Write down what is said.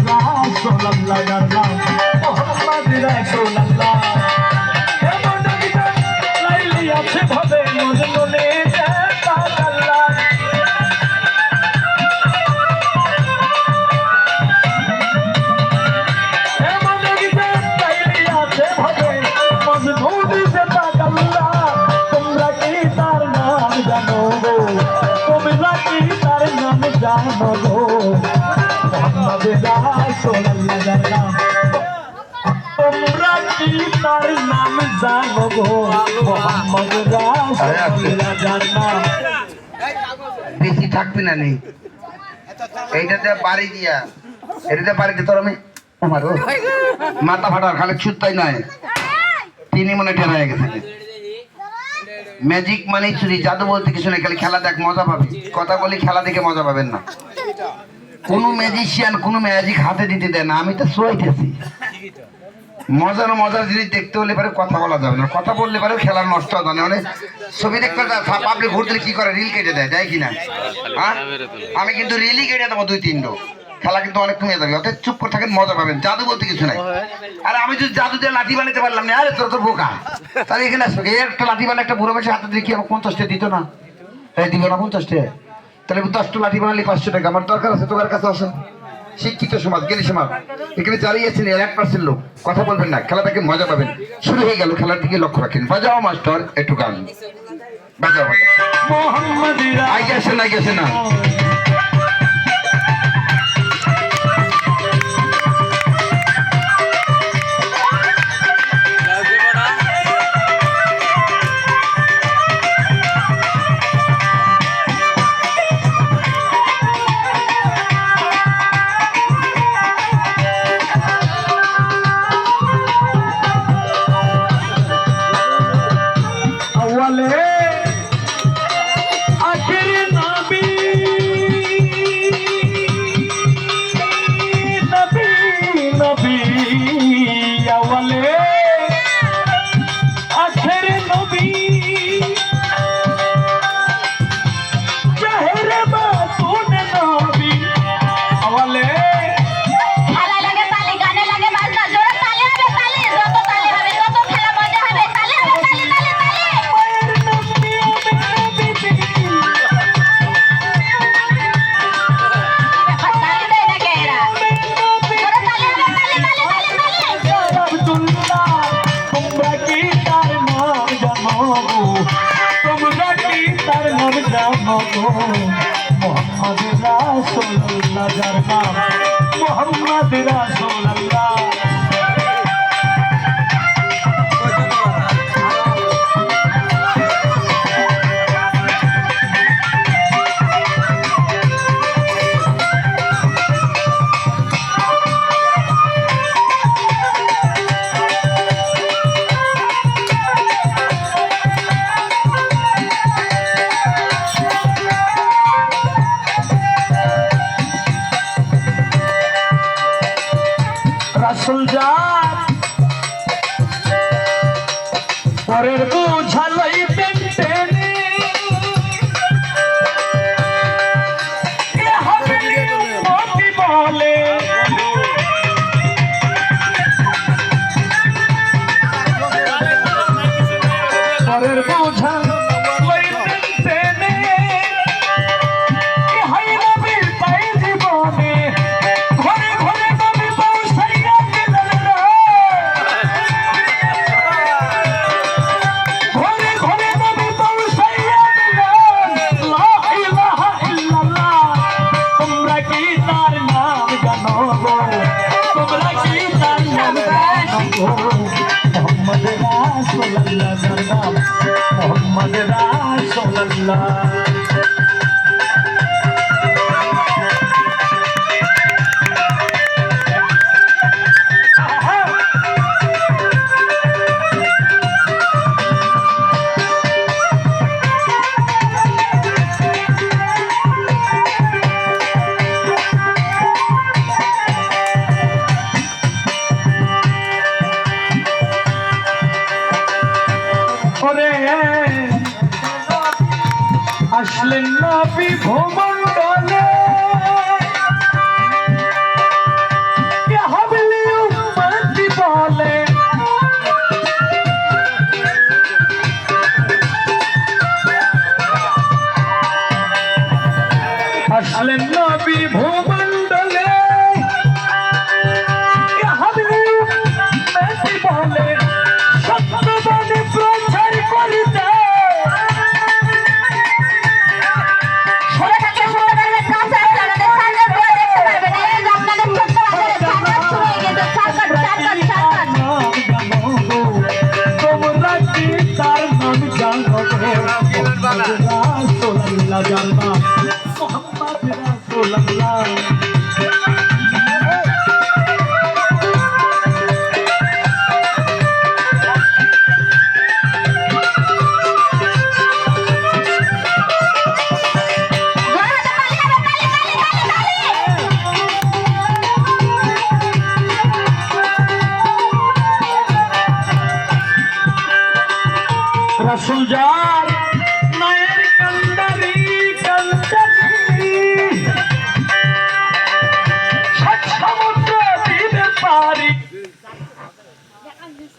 রাসূলুল্লাহ জানলাম মুহাম্মদ রাসূলুল্লাহ এমন নবীটা লাইলি আছে ভাবে মজনুনে তাকাল্লা এমন নবীটা লাইলি আছে ভাবে মজনুনে তাকাল্লা তোমরা কি তার নাম জানো গো তোমরা কি তার নাম জানো গো মুহাম্মদ রাসূলুল্লাহ জানলাম তোমরা কি তার নাম জানো গো মুহাম্মদ রাসূলুল্লাহ জানলাম বেশি থাকবি না নেই এইটাতে বাড়ি দিয়া এটাতে বাড়িতে তোর আমি আমার মাথা ফাটার খালি ছুটতাই নয় তিনি মনে টেরা হয়ে গেছে ম্যাজিক মানে চুরি জাদু বলতে কিছু নেই খালি খেলা দেখ মজা পাবি কথা বলি খেলা দেখে মজা পাবেন না কোনো ম্যাজিশিয়ান কোনো ম্যাজিক হাতে দিতে দেয় না আমি তো শোয়াইতেছি মজার জিনিস দেখতে হলে পারে কথা বলা যাবে না কথা বললে পারে খেলা নষ্ট হবে না মানে ছবি দেখতে পাবলিক ঘুরতে কি করে রিল কেটে দেয় কিনা হ্যাঁ আমি কিন্তু রিলই কেটে দেবো 2-3 খেলা কিন্তু অনেক কমে যাবে অর্থাৎ চুপ করে থাকেন মজা পাবেন জাদু বলতে কিছু নাই আর আমি যদি জাদু দিয়ে লাঠি বানাতে পারলাম না আরে তোর বোকা তাহলে এখানে আসবে একটা লাঠি বানালে একটা বুড়ো বসে হাতে দেখি আমার 50 টাকা দিত না তাই দিব না 50 টাকা তাহলে 10টা লাঠি বানালে 500 টাকা আমার দরকার আছে তোমার কাছে আসেন শিক্ষিত সমাজ জ্ঞানী সমাজ এখানে চালিয়েছেন 1% লোক কথা বলবেন না খেলা থেকে মজা পাবেন শুরু হয়ে গেল খেলার দিকে লক্ষ্য রাখেন বাজাও মাস্টার একটু গান বাজাও মুহাম্মদ আই গেছে না মুহাম্মদ রাসূলুল্লাহ জানলাম মুহাম্মদ রাসূলুল্লাহ রাসূল জান পরের বোঝা লইতেন টেনে এ হবে মতি বলে পরের বোঝা লইতেন টেনে এ হয় নবীর পাই জীবনে ঘরে ঘরে নবী পৌঁছাইয়া গেলেন ঘরে ঘরে নবী পৌঁছাইয়া গেলেন লা ইলাহা ইল্লাল্লাহ তোমরা কি তার নাম জানো গো তোমরা কি তার নাম জানো গো মুহাম্মদ রাসূলুল্লাহ জানলাম মুহাম্মদ রাসূলুল্লাহ আসলেন নবী ভূমণ্ডলে